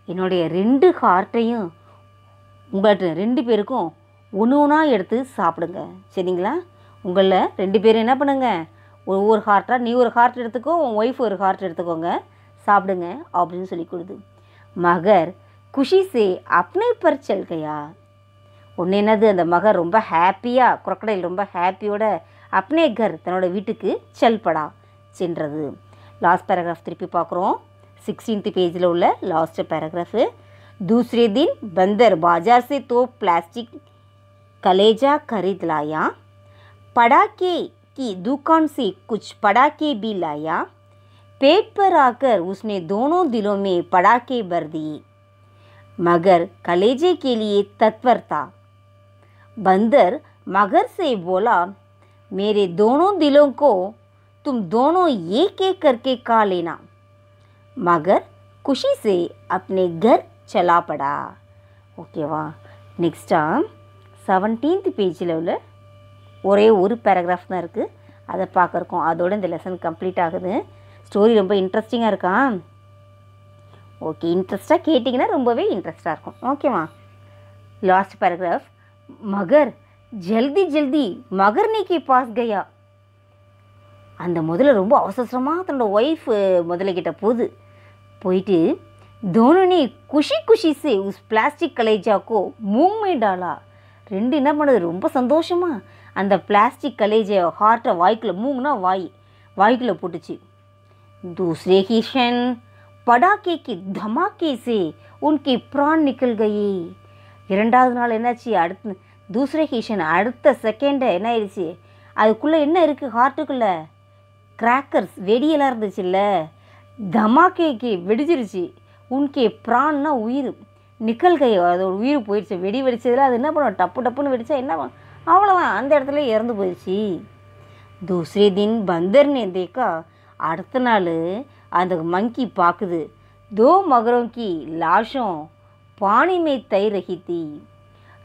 [SPEAKER 1] என்னுடைய 2 ஹார்ட்டையும் உங்கள்கிட்ட 2 பேருக்கும் ஒன்று ஒன்றா எடுத்து சாப்பிடுங்க, சரிங்களா? உங்களில் 2 பேரும் என்ன பண்ணுங்க, ஒவ்வொரு ஹார்ட்டாக, நீ ஒரு ஹார்ட் எடுத்துக்கோ, உன் ஒய்ஃப் ஒரு ஹார்ட் எடுத்துக்கோங்க, சாப்பிடுங்க அப்படின்னு சொல்லி கொடுது. மகர் குஷி சே அப்னே பர் சல் கயா. ஒன்று என்னது, அந்த மகர் ரொம்ப ஹாப்பியாக, crocodile ரொம்ப ஹாப்பியோட அப்னே கர் தன்னோட வீட்டுக்கு செல்படா சென்றது. லாஸ்ட் பேராகிராஃப் திருப்பி பார்க்குறோம். 16th பேஜில் உள்ள லாஸ்ட் பேராகிராஃபு. दूसरे दिन बंदर बाजार से 2 प्लास्टिक कलेजा खरीद लाया. पटाखे की दुकान से कुछ पटाखे भी लाया. पेट पर आकर उसने दोनों दिलों में पटाखे भर दिए. मगर कलेजे के लिए तत्पर था. बंदर मगर से बोला, मेरे दोनों दिलों को तुम दोनों एक एक करके खा लेना. मगर खुशी से अपने घर चला पड़ा. ஓகேவா? நெக்ஸ்ட்டாக 17th பேஜில் உள்ள ஒரே ஒரு பேராகிராஃப் தான் இருக்குது, அதை பார்க்குறோம். அதோட இந்த லெசன் கம்ப்ளீட் ஆகுது. ஸ்டோரி ரொம்ப இன்ட்ரெஸ்டிங்காக இருக்கா? ஓகே, இன்ட்ரெஸ்ட்டாக கேட்டிங்கன்னா ரொம்பவே இன்ட்ரெஸ்டாக இருக்கும். ஓகேவா? Last paragraph. மகர் ஜல்தி ஜல்தி மகர்னி கே பாஸ் கயா. அந்த முதல்ல ரொம்ப அவசரமாக தன்னோட ஒய்ஃப் முதலைக்கிட்ட போயிட்டு दोनों ने खुशी खुशी से उस प्लास्टिक कलेजा को मुंह में डाला. 2 என்ன பண்ணுது, ரொம்ப சந்தோஷமாக அந்த பிளாஸ்டிக் கலேஜை ஹார்ட்டை வாய்க்குள்ளே, மூங்குனா வாய்க்குள்ளே போட்டுச்சு. दूसरे ही क्षण पटाखे के धमाके से उनके प्राण निकल गए. 2வது நாள் என்னாச்சு, அடுத்து தூசரே கிஷன் அடுத்த செகண்டு என்ன ஆயிடுச்சு, அதுக்குள்ளே என்ன இருக்குது ஹார்ட்டுக்குள்ளே, கிராக்கர்ஸ் வெடியெல்லாம் இருந்துச்சுல்ல, தமாக்கேக்கு வெடிச்சிருச்சு. உன்கே பிரான்னா உயிர், நிக்கல் கை அதோட உயிர் போயிடுச்சு. வெடி வெடிச்சதில் அது என்ன பண்ணும், டப்பு டப்புன்னு வெடிச்சா என்ன பண்ணும், அவ்வளோதான், அந்த இடத்துல இறந்து போயிடுச்சு. தூசரே தின் பந்தர்னே தேக்கா, அடுத்த நாள் அந்த மங்கி பார்க்குது, தோ மகரோங்கி லாஷம் பானிமே தை ரஹித்தி,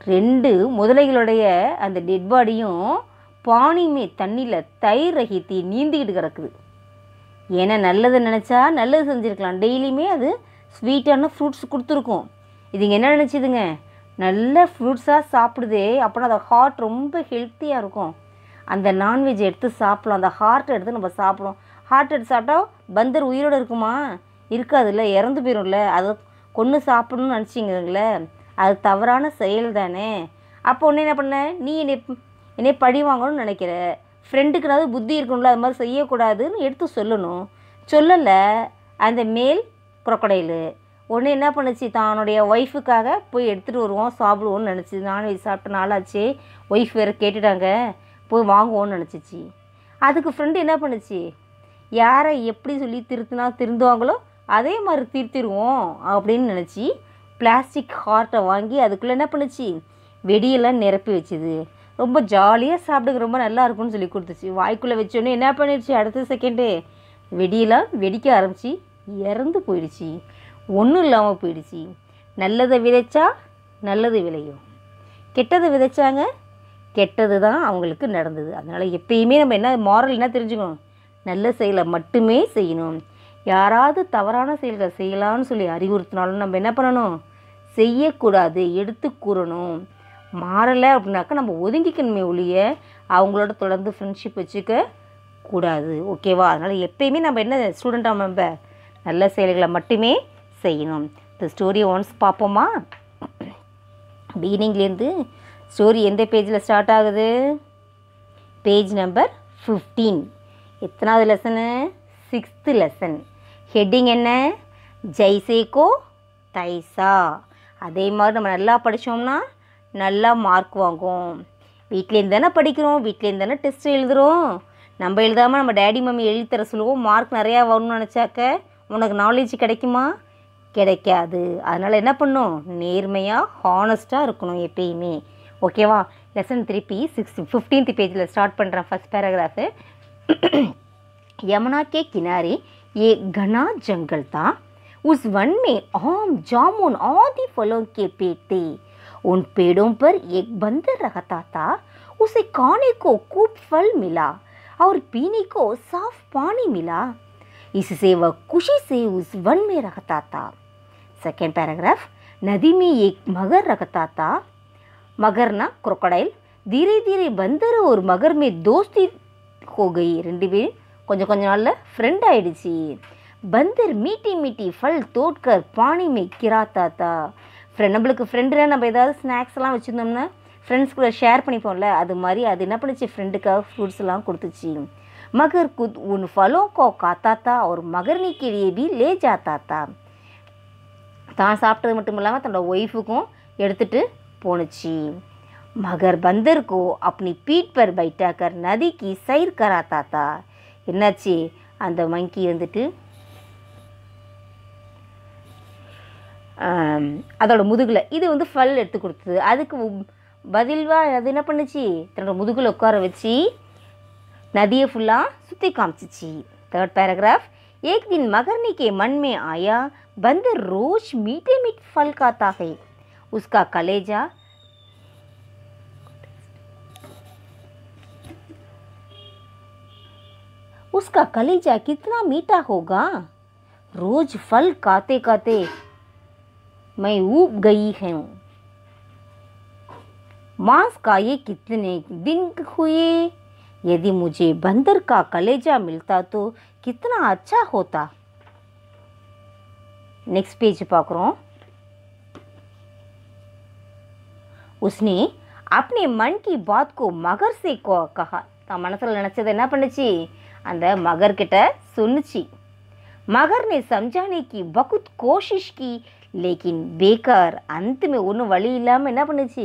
[SPEAKER 1] 2 முதலைகளுடைய அந்த டெட் பாடியும் பானிமே தண்ணியில் தை ரஹித்தி நீந்திக்கிட்டு கிடக்குது. ஏன்னா நல்லதை நினச்சா நல்லது செஞ்சுருக்கலாம், டெய்லியுமே அது ஸ்வீட்டான ஃப்ரூட்ஸ் கொடுத்துருக்கும். இதுங்க என்ன நினச்சிதுங்க, நல்ல ஃப்ரூட்ஸாக சாப்பிடுதே, அப்போனா அந்த ஹார்ட் ரொம்ப ஹெல்த்தியாக இருக்கும், அந்த நான்வெஜ் எடுத்து சாப்பிடலாம், அந்த ஹார்ட்டை எடுத்து நம்ம சாப்பிடும். ஹார்ட் எடுத்து சாப்பிட்டா பந்தர் உயிரோடு இருக்குமா, இருக்காதுல்ல, இறந்து போயிடும்ல, அதை கொன்று சாப்பிடணும்னு நினச்சிங்களே, அது தவறான செயல் தானே. அப்போ ஒன்று என்ன பண்ண, நீ என்னை பழி வாங்கணும்னு நினைக்கிற, ஃப்ரெண்டுக்குனாவது புத்தி இருக்கணும்ல, அது மாதிரி செய்யக்கூடாதுன்னு எடுத்து சொல்லணும். சொல்லலை அந்த மேல் குரோக்கடைலு. ஒன்று என்ன பண்ணுச்சு, தன்னுடைய ஒய்ஃபுக்காக போய் எடுத்துகிட்டு வருவோம் சாப்பிடுவோன்னு நினச்சி, நான்வெஜ் சாப்பிட்ட நாளாச்சு, ஒய்ஃப் வேறு கேட்டுட்டாங்க, போய் வாங்குவோன்னு நினச்சிச்சு. அதுக்கு ஃப்ரெண்டு என்ன பண்ணுச்சு, யாரை எப்படி சொல்லி திருத்தினா திருந்துவாங்களோ அதே மாதிரி திருத்திடுவோம் அப்படின்னு நினச்சி பிளாஸ்டிக் ஹார்ட்டை வாங்கி அதுக்குள்ளே என்ன பண்ணுச்சு, வெடியெல்லாம் நிரப்பி வச்சுது. ரொம்ப ஜாலியாக சாப்பிடுங்க, ரொம்ப நல்லா இருக்கும்னு சொல்லி கொடுத்துச்சு. வாய்க்குள்ளே வச்சோன்னே என்ன பண்ணிடுச்சு, அடுத்த செகண்டு வெடியெல்லாம் வெடிக்க ஆரம்பிச்சு இறந்து போயிடுச்சு, ஒன்றும் இல்லாமல் போயிடுச்சு. நல்லதை விதைச்சா நல்லது விளையும், கெட்டதை விதைச்சாங்க கெட்டது தான் அவங்களுக்கு நடந்தது. அதனால் எப்பயுமே நம்ம என்ன மாரல் என்ன தெரிஞ்சுக்கணும், நல்ல செயலை மட்டுமே செய்யணும். யாராவது தவறான செயல்களை செய்யலான்னு சொல்லி அறிவுறுத்தினாலும் நம்ம என்ன பண்ணணும், செய்யக்கூடாது, எடுத்து கூறணும். மாறலை அப்படின்னாக்கா நம்ம ஒதுங்கிக்கணுமே ஒழிய அவங்களோட தொடர்ந்து ஃப்ரெண்ட்ஷிப் வச்சுக்க கூடாது. ஓகேவா? அதனால் எப்பயுமே நம்ம என்ன ஸ்டூடெண்ட்டாக நம்ம நல்ல செயல்களை மட்டுமே செய்யணும். இந்த ஸ்டோரியை ஒன்ஸ் பார்ப்போமா? பிகினிங்லேருந்து ஸ்டோரி எந்த பேஜில் ஸ்டார்ட் ஆகுது, பேஜ் நம்பர் 15. எத்தனாவது லெசனு, 6th லெசன். ஹெட்டிங் என்ன, ஜெய்சேகோ தைசா. அதே மாதிரி நம்ம நல்லா படித்தோம்னா நல்லா மார்க் வாங்குவோம். வீட்லேருந்து தானே படிக்கிறோம், வீட்லேருந்து தானே டெஸ்ட் எழுதுகிறோம். நம்ம எழுதாமல் நம்ம டேடி மம்மி எழுதித்தர சொல்லுவோம், மார்க் நிறையா வரணும்னு நினச்சாக்க உனக்கு நாலேஜ் கிடைக்குமா? கிடைக்காது. அதனால் என்ன பண்ணணும், நேர்மையாக ஹானஸ்ட்டாக இருக்கணும் எப்பயுமே. ஓகேவா? லெசன் திருப்பி 15th பேஜில் ஸ்டார்ட் பண்ணுறேன். First paragraph. यमुना के किनारे एक घना जंगल था। उस वन में आम, जामुन आदि फलों के पेड़ थे। उन पेड़ों पर एक बंदर रहता था। उसे खाने को खूब फल मिला और पीने को साफ पानी मिला। इससे वह खुशी से उस वन में रहता था। Second paragraph. नदी में एक मगर रहता था। मगर ना क्रोकोडाइल. धीरे धीरे बंदर और मगर में दोस्ती हो गई. ரெண்டு பேரும் கொஞ்சம் கொஞ்ச நாளில் ஃப்ரெண்ட் ஆகிடுச்சு. பந்தர் மீட்டி மீட்டி ஃபல் தோட்கர் பானி மே கிராத்தா தா. நம்மளுக்கு ஃப்ரெண்டுனா நம்ம ஏதாவது ஸ்நாக்ஸ் எல்லாம் வச்சுருந்தோம்னா ஃப்ரெண்ட்ஸ் கூட ஷேர் பண்ணிப்போம்ல, அது மாதிரி அது என்ன பண்ணுச்சு, ஃப்ரெண்டுக்காக ஃப்ரூட்ஸ் எல்லாம் கொடுத்துச்சு. மகர் குத் உன் ஃபலோ கோ காத்தா தா ஒரு மகர்னி கே லியே பி லே ஜாத்தா தா. தான் சாப்பிட்டது மட்டும் இல்லாமல் தன்னோட ஒய்ஃபுக்கும் எடுத்துகிட்டு போணுச்சு. मगर बंदर को अपनी पीठ पर बैठाकर नदी की सैर कराता था. என்னாச்சு, அந்த மங்கி வந்துட்டு அதோட முதுகில் இது வந்து ஃபல் எடுத்து கொடுத்தது. அதுக்கு பதில்வாக அது என்ன பண்ணுச்சு, தன்னோட முதுகில் உட்கார வச்சு நதியை ஃபுல்லாக சுற்றி காமிச்சிச்சு. Third paragraph. एक दिन मगरनी के मन में आया बंदर रोज मीठे मीठे फल खाता है. उसका कलेजा उसका कलेजा कितना मीठा होगा. रोज फल खाते खाते मैं ऊब गई हूँ. मांस खाए कितने दिन हुए. यदि मुझे बंदर का कलेजा मिलता तो कितना अच्छा होता. नेक्स्ट पेज पाकरों. उसने अपने मन की बात को मगर से कहा. தான் மனசில் நினச்சதை என்ன பண்ணுச்சு, அந்த மகர்கிட்ட சொன்னுச்சு. मगर ने समझाने की बहुत कोशिश की लेकिन बेकार अंत में ஒன்றும் வழி இல்லாமல் என்ன பண்ணுச்சு,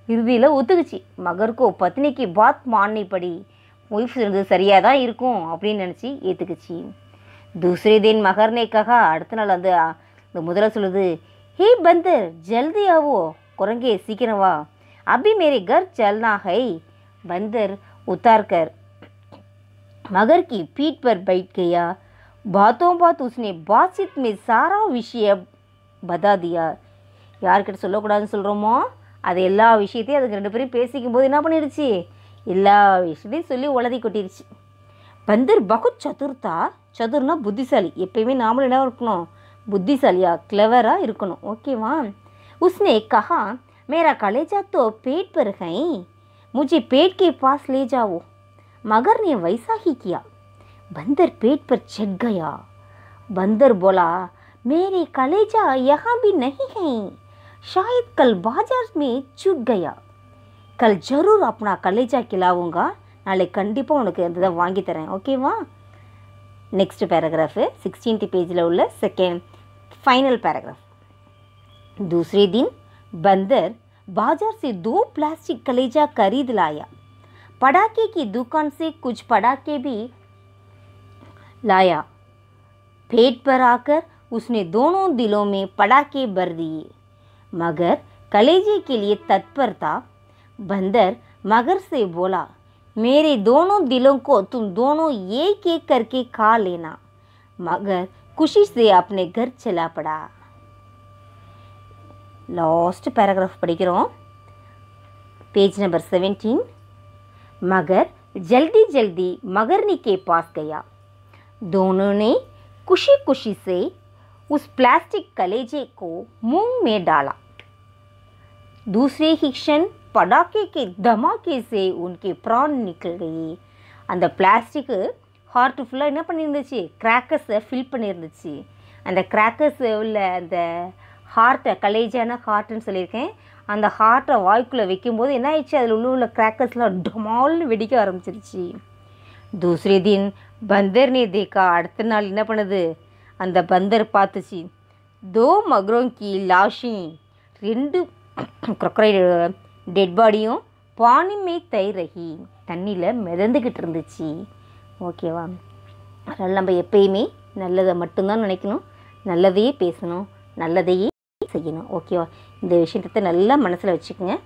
[SPEAKER 1] இறுதியில் ஒத்துக்குச்சு. மகர்கோ பத்னி की बात माननी पड़ी. ஒய்ஃப் சொல்றது சரியாக தான் இருக்கும் அப்படின்னு நினச்சி ஏற்றுக்குச்சு. दूसरे दिन मगर ने कहा, அடுத்த நாள் அந்த முதல்ல சொல்லுது, हे बंदर जल्दी आओ, कुरंगे सीக்கிரம் வா, अभी मेरे घर चलना है. बंदर उतार कर मगर की पीठ पर बैठ गया. बातों बात उसने बातचीत में सारा विषय बता दिया. யார்கிட்ட சொல்லக்கூடாதுன்னு சொல்கிறோமோ அது எல்லா விஷயத்தையும் அதுக்கு ரெண்டு பேரும் பேசிக்கும் போது என்ன பண்ணிடுச்சு, எல்லா விஷயத்தையும் சொல்லி உளறி கொட்டிடுச்சு. பந்தர் பகுத் சதுர்த்தா, சதுர்னா புத்திசாலி. எப்பயுமே நாமளும் என்ன இருக்கணும், புத்திசாலியா கிளவராக இருக்கணும். ஓகேவா. उसने कहा, मेरा कलेजा तो पेट पर है, मुझे पेट के पास ले जाओ. मगर ने वैसा ही किया. बंदर पेट पर चढ़ गया. बंदर बोला, मेरे कलेजा यहाँ भी नहीं है, शायद कल बाजार में छूट गया. कल जरूर अपना कलेजा खिलाऊंगा, नाले கண்டிப்பாக உனக்கு அந்த வாங்கி தரேன். ஓகேவா. நெக்ஸ்ட் பேராகிராஃப் 16th பேஜில் உள்ள செகண்ட் फाइनल पैराग्राफ. दूसरे दिन बंदर बाजार से 2 प्लास्टिक कलेजा खरीद लाया. पटाखे की दुकान से कुछ पटाखे भी लाया. पेट पर आकर उसने दोनों दिलों में पटाखे भर दिए. मगर कलेजे के लिए तत्पर था. बंदर मगर से बोला, मेरे दोनों दिलों को तुम दोनों एक एक करके खा लेना. मगर खुशी से अपने घर चला पड़ा. लास्ट पैराग्राफ படிக்கிறோம். Page number 17. मगर जल्दी जल्दी मगरनी के पास गया. दोनों ने खुशी खुशी से उस प्लास्टिक कलेजे को मुंह में डाला. दूसरे ही क्षण पटाखे के धमाके से उनके प्राण निकल गए. அந்த பிளாஸ்டிக்கு ஹார்ட்டு ஃபுல்லாக என்ன பண்ணியிருந்துச்சு, கிராக்கர்ஸை ஃபில் பண்ணியிருந்துச்சு. அந்த கிராக்கர்ஸ் உள்ள அந்த ஹார்ட்டை, கலேஜான ஹார்ட்டுன்னு சொல்லியிருக்கேன், அந்த ஹார்ட்டை வாய்க்குள்ளே வைக்கும்போது என்ன ஆயிடுச்சு, அதில் உள்ள கிராக்கர்ஸ்லாம் டமால்னு வெடிக்க ஆரம்பிச்சிருச்சு. दूसरे दिन बंदर ने देखा, அடுத்த நாள் என்ன பண்ணுது, அந்த பந்தர் பார்த்துச்சு. 2 मगरों की लाशें, 2 crocodile டெட் பாடியும் பானி மே தை ரஹி, தண்ணியில் மிதந்துக்கிட்டு இருந்துச்சு. ஓகேவா. அதனால் நம்ம எப்பயுமே நல்லதை மட்டும்தான் நினைக்கணும், நல்லதையே பேசணும், நல்லதையே செய்யணும். ஓகேவா. இந்த விஷயத்தை நல்லா மனசில் வச்சுக்கோங்க.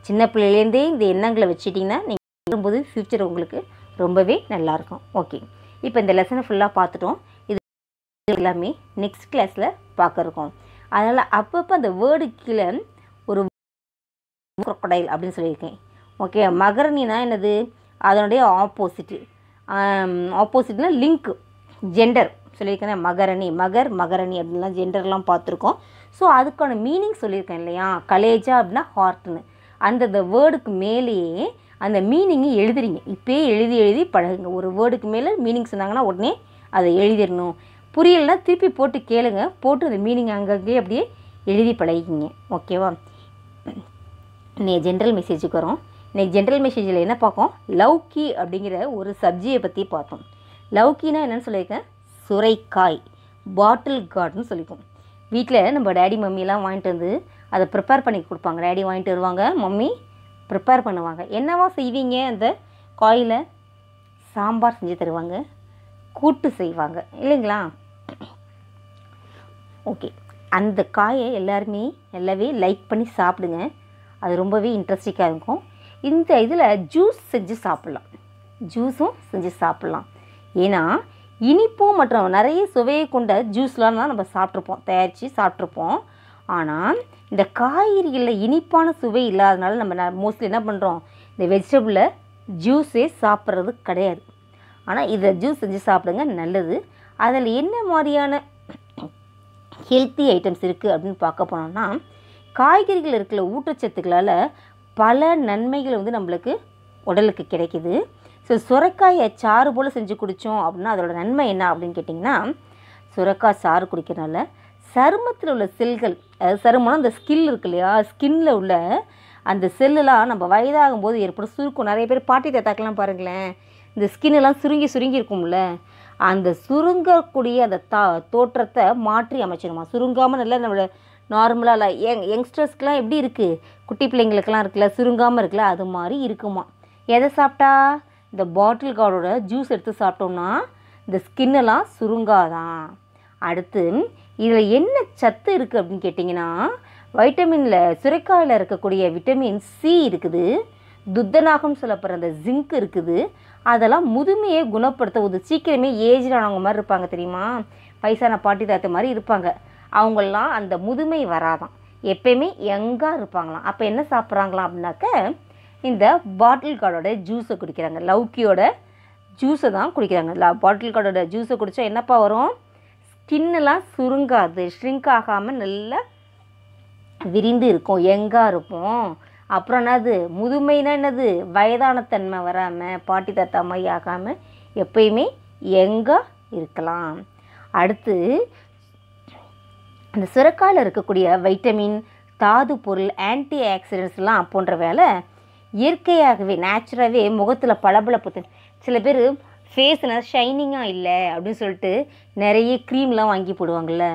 [SPEAKER 1] சின்ன பிள்ளையிலேருந்தே இந்த எண்ணங்களை வச்சுட்டிங்கன்னா நீங்கள் வரும்போது ஃப்யூச்சர் உங்களுக்கு ரொம்பவே நல்லாயிருக்கும். ஓகே. இப்போ இந்த லெசனை ஃபுல்லாக பார்த்துட்டோம். இது எல்லாமே நெக்ஸ்ட் கிளாஸில் பார்க்க இருக்கோம். அதனால் அப்பப்போ அந்த வேர்டு கீழே ஒரு crocodile அப்படின்னு சொல்லியிருக்கேன். ஓகே. மகரணினா என்னது, அதனுடைய ஆப்போசிட்னா லிங்க், ஜெண்டர் சொல்லியிருக்கேன். மகரணி, மகரணி அப்படின்லாம் ஜெண்டர்லாம் பார்த்துருக்கோம். ஸோ அதுக்கான மீனிங் சொல்லியிருக்கேன் இல்லையா. கலேஜா அப்படின்னா ஹார்ட்னு, அந்த வேர்டுக்கு மேலேயே அந்த மீனிங்கை எழுதுறீங்க. இப்போயே எழுதி பழகுங்க. ஒரு வேர்டுக்கு மேலே மீனிங் சொன்னாங்கன்னா உடனே அதை எழுதிடணும். புரியலைன்னா திருப்பி போட்டு கேளுங்க, போட்டு அந்த மீனிங் அங்கங்கே அப்படியே எழுதி பழகிக்கிங்க. ஓகேவா. இன்னைக்கு ஜென்ரல் மெசேஜுக்கு வரோம். இன்றைக்கி ஜென்ரல் மெசேஜில் என்ன பார்ப்போம், லவ்கி அப்படிங்கிற ஒரு சப்ஜியை பற்றி பார்த்தோம். லவ்கினா என்னென்னு சொல்லியிருக்கேன், சுரைக்காய், பாட்டில் கார்டுன்னு சொல்லிப்போம். வீட்டில் நம்ம டேடி மம்மியெல்லாம் வாங்கிட்டு வந்து அதை ப்ரிப்பேர் பண்ணி கொடுப்பாங்க. டேடி வாங்கிட்டு வருவாங்க, மம்மி ப்ரிப்பேர் பண்ணுவாங்க. என்னவா செய்வீங்க, அந்த காயில் சாம்பார் செஞ்சு தருவாங்க, கூட்டு செய்வாங்க இல்லைங்களா. ஓகே. அந்த காயை எல்லாருமே நல்லாவே லைக் பண்ணி சாப்பிடுங்க. அது ரொம்பவே இன்ட்ரெஸ்டிங்காக இருக்கும். இந்த இதில் ஜூஸ் செஞ்சு சாப்பிட்லாம், ஜூஸும் செஞ்சு சாப்பிட்லாம். ஏன்னா இனிப்பும் மற்றும் நிறைய சுவையை கொண்ட ஜூஸ்லாம் தான் நம்ம சாப்பிட்ருப்போம், தயாரித்து சாப்பிட்ருப்போம். ஆனால் இந்த காய்கறிகளில் இனிப்பான சுவை இல்லாதனால நம்ம மோஸ்ட்லி என்ன பண்ணுறோம், இந்த வெஜிடபிளை ஜூஸே சாப்பிட்றது கிடையாது. ஆனால் இதை ஜூஸ் செஞ்சு சாப்பிடுங்க, நல்லது. அதில் என்ன மாதிரியான ஹெல்த்தி ஐட்டம்ஸ் இருக்குது அப்படின்னு பார்க்க போனோம்னா, காய்கறிகள் இருக்கிற ஊட்டச்சத்துக்களால் பல நன்மைகள் வந்து நம்மளுக்கு உடலுக்கு கிடைக்கிது. ஸோ சுரைக்காயை சாறு போல் செஞ்சு குடித்தோம் அப்படின்னா அதோட நன்மை என்ன அப்படின்னு கேட்டிங்கன்னா, சுரைக்காய் சாறு குடிக்கிறனால சருமத்தில் உள்ள செல்கள், அதாவது சருமம்னா அந்த ஸ்கில் இருக்கு இல்லையா, ஸ்கின்னில் உள்ள அந்த செல்லுலாம் நம்ம வயதாகும் போது ஏற்படும் சுருக்கும். நிறைய பேர் பாட்டி தாத்தாக்கெல்லாம் பாருங்களேன், இந்த ஸ்கின்னெல்லாம் சுருங்கி இருக்கும்ல, அந்த சுருங்கக்கூடிய அந்த தோற்றத்தை மாற்றி அமைச்சிடுமா. சுருங்காமல் நல்லா நம்மளோட நார்மலாக யங்ஸ்டர்ஸ்க்கெலாம் எப்படி இருக்குது, குட்டி பிள்ளைங்களுக்கெல்லாம் இருக்குல்ல, சுருங்காமல் இருக்குல்ல, அது மாதிரி இருக்குமா. எதை சாப்பிட்டா, இந்த பாட்டில் கார்டோட ஜூஸ் எடுத்து சாப்பிட்டோம்னா இந்த ஸ்கின்னெல்லாம் சுருங்காதான். அடுத்து இதில் என்ன சத்து இருக்குது அப்படின்னு கேட்டிங்கன்னா, வைட்டமினில் சுரைக்காயில் இருக்கக்கூடிய விட்டமின் சி இருக்குது, துத்தநாகம் சொல்லப்படுற அந்த ஜிங்க் இருக்குது. அதெல்லாம் முதுமையை குணப்படுத்த உதவு. சீக்கிரமே ஏஜ்டானவங்க மாதிரி இருப்பாங்க தெரியுமா, வயசான பாட்டி தாத்த மாதிரி இருப்பாங்க. அவங்களாம் அந்த முதுமை வராதான், எப்பயுமே யங்காக இருப்பாங்களாம். அப்போ என்ன சாப்பிட்றாங்களாம் அப்படின்னாக்க, இந்த பாட்டில் கார்டோட ஜூஸை குடிக்கிறாங்க, லௌக்கியோட ஜூஸை தான் குடிக்கிறாங்க. பாட்டில் கார்டோட ஜூஸை குடித்தா என்னப்பா வரும், ஸ்கின்னெல்லாம் சுருங்காது, ஷ்ரிங்க் ஆகாமல் நல்லா விரிந்து இருக்கும், யங்காக இருப்போம். அப்புறம் என்னது, முதுமைனா என்னது, வயதான தன்மை வராமல் பாட்டி தாத்தா மாதிரி ஆகாமல் எப்பயுமே யங்காக இருக்கலாம். அடுத்து அந்த சுரைக்காயில் இருக்கக்கூடிய வைட்டமின், தாது பொருள், ஆன்டி ஆக்சிடென்ட்ஸ்லாம் போன்ற வேலை இயற்கையாகவே நேச்சுரலாகவே முகத்தில் பளபளப்பு. சில பேர் ஃபேஸில் ஷைனிங்காக இல்லை அப்படின்னு சொல்லிட்டு நிறைய க்ரீம்லாம் வாங்கி போடுவாங்கள்ல,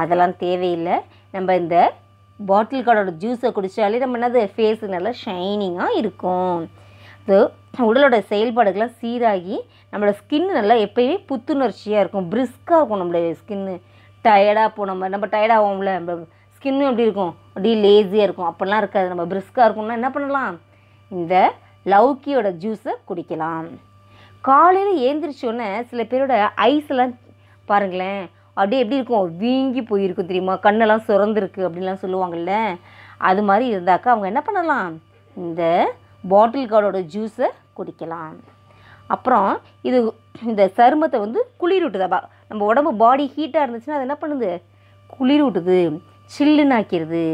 [SPEAKER 1] அதெல்லாம் தேவையில்லை. நம்ம இந்த பாட்டில் கார்டோட ஜூஸை குடித்தாலே நம்ம என்னது, ஃபேஸு நல்லா ஷைனிங்காக இருக்கும். ஸோ உடலோட செயல்பாடுகள்லாம் சீராகி நம்மளோட ஸ்கின்னு நல்லா எப்போயுமே புத்துணர்ச்சியாக இருக்கும், பிரிஸ்காக இருக்கும். நம்மளுடைய ஸ்கின்னு டயர்டாக போனோம், நம்ம டயர்டாகும்ல, நம்ம ஸ்கின்னும் எப்படி இருக்கும், அப்படியே லேசியாக இருக்கும். அப்படிலாம் இருக்காது, நம்ம பிரிஸ்காக இருக்கும்னா என்ன பண்ணலாம், இந்த லௌக்கியோட ஜூஸை குடிக்கலாம். காலையில் ஏந்திரிச்சோன்னே சில பேரோட ஐஸ்லாம் பாருங்களேன், அப்படியே எப்படி இருக்கும், வீங்கி போயிருக்கும் தெரியுமா, கண்ணெல்லாம் சுரந்துருக்கு அப்படின்லாம் சொல்லுவாங்கள்ல. அது மாதிரி இருந்தாக்கா அவங்க என்ன பண்ணலாம், இந்த பாட்டில் கார்டோட ஜூஸை குடிக்கலாம். அப்புறம் இது இந்த சருமத்தை வந்து குளிர் விட்டுதாப்பா. நம்ம உடம்பு பாடி ஹீட்டாக இருந்துச்சுன்னா அது என்ன பண்ணுது, குளிர் விட்டுது, சில்லுன்னு ஆக்கிடுது.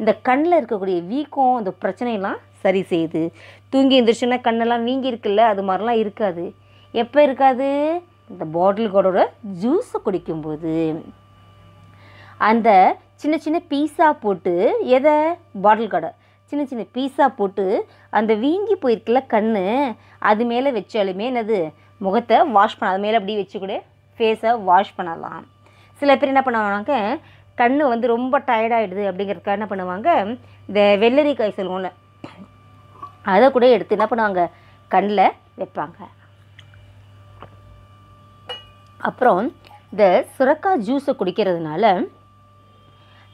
[SPEAKER 1] இந்த கண்ணில் இருக்கக்கூடிய வீக்கம், இந்த பிரச்சனையெல்லாம் சரி செய்யுது. தூங்கி எழுந்திரிச்சுன்னா கண்ணெல்லாம் வீங்கி இருக்குல்ல, அது மாதிரிலாம் இருக்காது. எப்போ இருக்காது, இந்த பாட்டில் கார்டோட ஜூஸை குடிக்கும்போது. அந்த சின்ன சின்ன பீஸா போட்டு, எதை, பாட்டில் கார்டை சின்ன சின்ன பீஸா போட்டு அந்த வீங்கி போயிருக்குல்ல கண், அது மேலே வச்சாலுமே என்னது, முகத்தை வாஷ் பண்ண, அது மேலே அப்படி வச்சு கூட ஃபேஸை வாஷ் பண்ணலாம். சில பேர் என்ன பண்ணுவாங்கனாக்க, கண் வந்து ரொம்ப டயர்டாகிடுது அப்படிங்கிறதுக்காக என்ன பண்ணுவாங்க, இந்த வெள்ளரிக்காய் சொல்லுவோம்ல, அதை கூட எடுத்து என்ன பண்ணுவாங்க, கண்ணில் வைப்பாங்க. அப்புறம் இந்த சுரக்காய் ஜூஸை குடிக்கிறதுனால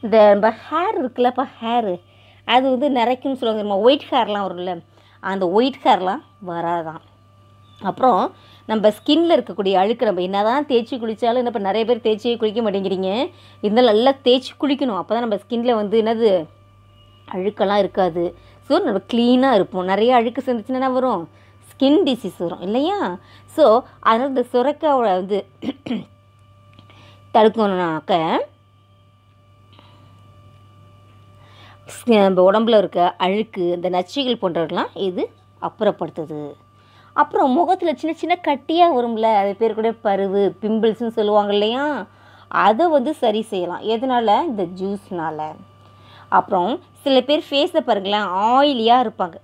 [SPEAKER 1] இந்த நம்ம ஹேர் இருக்குல்லப்பா, ஹேரு அது வந்து நிறைக்குன்னு சொல்லுவாங்க. நம்ம ஒயிட் ஹேர்லாம் வரும்ல, அந்த ஒயிட் ஹேர்லாம் வராதான். அப்புறம் நம்ம ஸ்கின்னில் இருக்கக்கூடிய அழுக்கு நம்ம என்ன தான் தேய்ச்சி குளித்தாலும், என்ன இப்போ நிறைய பேர் தேய்ச்சி குளிக்க மாட்டேங்கிறீங்க, இருந்தாலும் நல்லா தேய்ச்சி குளிக்கணும். அப்போ தான் நம்ம ஸ்கின்னில் வந்து என்னது, அழுக்கெல்லாம் இருக்காது. ஸோ நம்ம க்ளீனாக இருப்போம். நிறைய அழுக்கு சேர்ந்துச்சுன்னா என்ன வரும், ஸ்கின் டிசீஸ் வரும் இல்லையா. ஸோ அதனால் இந்த சுரைக்காவோட வந்து தடுக்கணுன்னாக்க நம்ம உடம்புல இருக்க அழுக்கு, இந்த நச்சுகள் போன்றவர்கள்லாம் இது அப்புறப்படுத்துது. அப்புறம் முகத்தில் சின்ன சின்ன கட்டியாக வரும்ல, அது பேர் கூட பருவு, பிம்பிள்ஸ்ன்னு சொல்லுவாங்க இல்லையா, அதை வந்து சரி செய்யலாம். எதனால், இந்த ஜூஸ்னால். அப்புறம் சில பேர் ஃபேஸை பாருங்களேன், ஆயிலியாக இருப்பாங்க,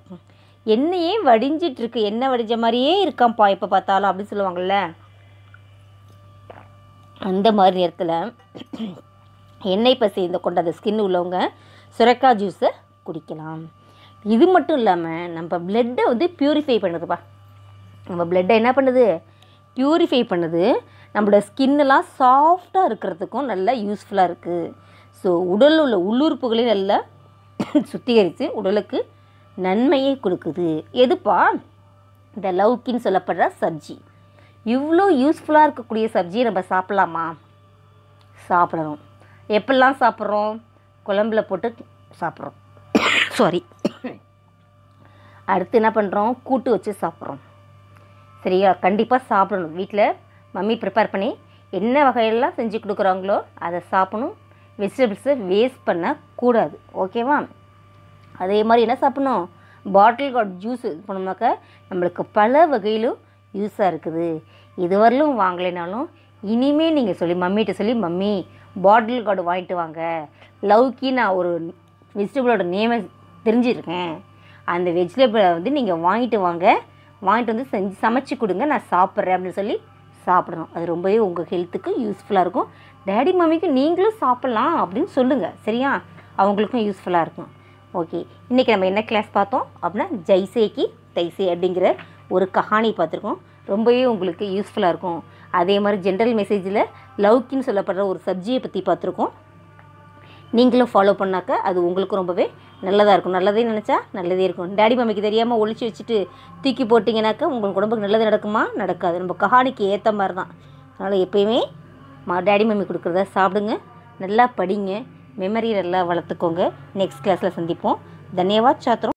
[SPEAKER 1] எண்ணெயே வடிஞ்சிட்ருக்கு, எண்ணெய் வடிஞ்ச மாதிரியே இருக்கான்ப்பா எப்போ பார்த்தாலும் அப்படின்னு சொல்லுவாங்கள்ல. அந்த மாதிரி நேரத்தில் எண்ணெய் பசை இந்த கொண்ட அந்த ஸ்கின் உள்ளவங்க சுரைக்காய் ஜூஸை குடிக்கலாம். இது மட்டும் இல்லாமல் நம்ம பிளட்டை வந்து ப்யூரிஃபை பண்ணுதுப்பா. நம்ம பிளட்டை என்ன பண்ணுது, ப்யூரிஃபை பண்ணுது. நம்மளோட ஸ்கின்னெல்லாம் சாஃப்டாக இருக்கிறதுக்கும் நல்லா யூஸ்ஃபுல்லாக இருக்குது. ஸோ உடலில் உள்ள உள்ளுறுப்புகளையும் நல்லா சுத்திகரித்து உடலுக்கு நன்மையை கொடுக்குது. எதுப்பா, இந்த லௌக்கின்னு சொல்லப்படுற சப்ஜி. இவ்வளோ யூஸ்ஃபுல்லாக இருக்கக்கூடிய சப்ஜியை நம்ம சாப்பிட்லாமா, சாப்பிடணும். எப்பெல்லாம் சாப்பிட்றோம், குழம்புல போட்டு சாப்பிட்றோம், சாரி. அடுத்து என்ன பண்ணுறோம், கூட்டு வச்சு சாப்பிட்றோம். சரியா, கண்டிப்பாக சாப்பிடணும். வீட்டில் மம்மி ப்ரிப்பேர் பண்ணி என்ன வகையெல்லாம் செஞ்சு கொடுக்குறாங்களோ அதை சாப்பிடணும். வெஜிடபிள்ஸை வேஸ்ட் பண்ணக்கூடாது, ஓகேவா. அதே மாதிரி என்ன சாப்பிட்ணும், பாட்டில் கார்டு ஜூஸ் இது பண்ணோம்னாக்கா நம்மளுக்கு பல வகையிலும் யூஸாக இருக்குது. இதுவரையிலும் வாங்கலைனாலும் இனிமேல் நீங்கள் சொல்லி மம்மிகிட்ட சொல்லி, மம்மி பாட்டில் கார்டு வாங்கிட்டு வாங்க, லௌக்கி நான் ஒரு வெஜிடபிளோட நேமை தெரிஞ்சிருக்கேன், அந்த வெஜிடபிளை வந்து நீங்கள் வாங்கிட்டு வாங்க, வாங்கிட்டு வந்து செஞ்சு சமைச்சு கொடுங்க, நான் சாப்பிட்றேன் அப்படின்னு சொல்லி சாப்பிடணும். அது ரொம்பவே உங்கள் ஹெல்த்துக்கு யூஸ்ஃபுல்லாக இருக்கும். டேடி மம்மிக்கு நீங்களும் சாப்பிட்லாம் அப்படின்னு சொல்லுங்கள், சரியா. அவங்களுக்கும் யூஸ்ஃபுல்லாக இருக்கும். ஓகே, இன்றைக்கி நம்ம என்ன கிளாஸ் பார்த்தோம் அப்படின்னா ஜைசே கி தைசே அப்படிங்கிற ஒரு கஹானி பார்த்துருக்கோம். ரொம்பவே உங்களுக்கு யூஸ்ஃபுல்லாக இருக்கும். அதே மாதிரி ஜென்ரல் மெசேஜில் லவ்கின்னு சொல்லப்படுற ஒரு சப்ஜியை பற்றி பார்த்துருக்கோம். நீங்களும் ஃபாலோ பண்ணாக்க அது உங்களுக்கு ரொம்பவே நல்லதாக இருக்கும். நல்லதே நினச்சா நல்லதே இருக்கும். டேடி மம்மிக்கு தெரியாமல் ஒழிச்சு வச்சுட்டு தூக்கி போட்டிங்கனாக்கா உங்களுக்கு உடம்புக்கு நல்லது நடக்குமா? நடக்காது. நம்ம கஹானிக்கு ஏற்ற மாதிரி தான். அதனால் எப்போயுமே டேடி மம்மி கொடுக்குறத சாப்பிடுங்க, நல்லா படிங்க, மெமரி நல்லா வளர்த்துக்கோங்க. நெக்ஸ்ட் கிளாஸில் சந்திப்போம். தன்யவாத் சாத்ரோं.